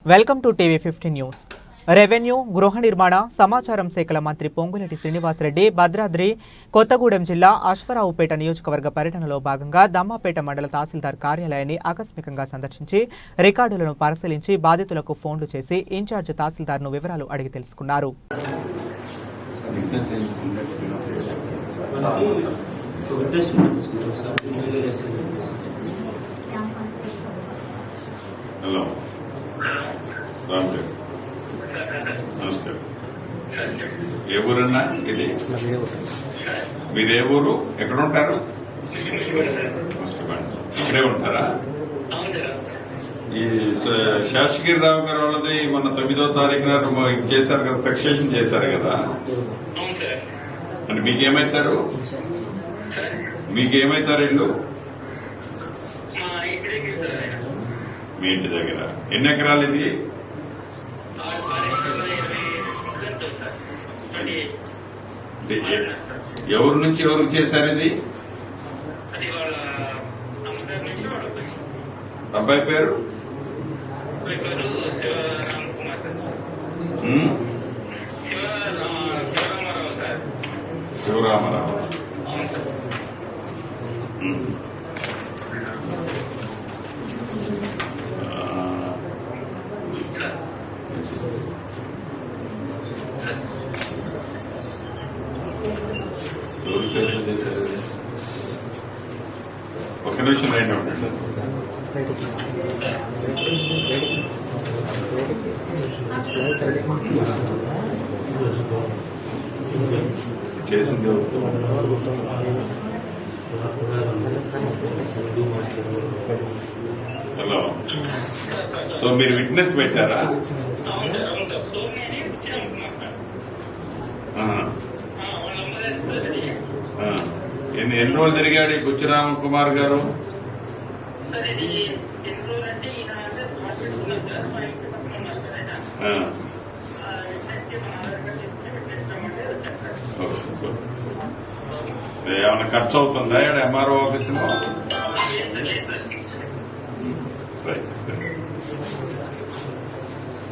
Welcome to TV 15 news. Revenue, గృహ నిర్మాణ, సమాచారం శాఖల మంత్రి పొంగులేటి శ్రీనివాసరెడ్డి భద్రాద్రి కొత్తగూడెం జిల్లా అశ్వరావుపేట నియోజకవర్గ పర్యటనలో భాగంగా దమ్మాపేట మండల తహసీల్దార్ కార్యాలయాన్ని ఆకస్మికంగా సందర్శించి రికార్డులను పరిశీలించి బాధితులకు ఫోన్లు చేసి ఇన్ఛార్జ్ తహసీల్దార్ను వివరాలు అడిగి తెలుసుకున్నారు. హలో నమస్కారం. ఏ ఊరన్నా ఇది? మీరు ఏ ఊరు? ఎక్కడ ఉంటారు? ఇక్కడే ఉంటారా? ఈ శాసగిరిరావు గారు వాళ్ళది మొన్న 9వ తారీఖున చేశారు కదా, సక్సెషన్ చేశారు కదా. అంటే మీకేమైతారు? మీకేమైతారు ఇల్లు? మీ ఇంటి దగ్గర ఎన్ని ఎకరాలు ఇది? ఎవరి నుంచి ఎవరికి చేశారు ఇది? అబ్బాయి పేరు? శివరామరావు. ఒక నిమిషం లైన్ ఉండండి. చేసింది హలో. సో మీరు విట్నెస్ పెట్టారా? ఎన్ని రోజులు తిరిగాడు ఈ గుజ్జరామ కుమార్ గారు? ఏమైనా ఖర్చు అవుతుందా ఎంఆర్ఓ ఆఫీసులో?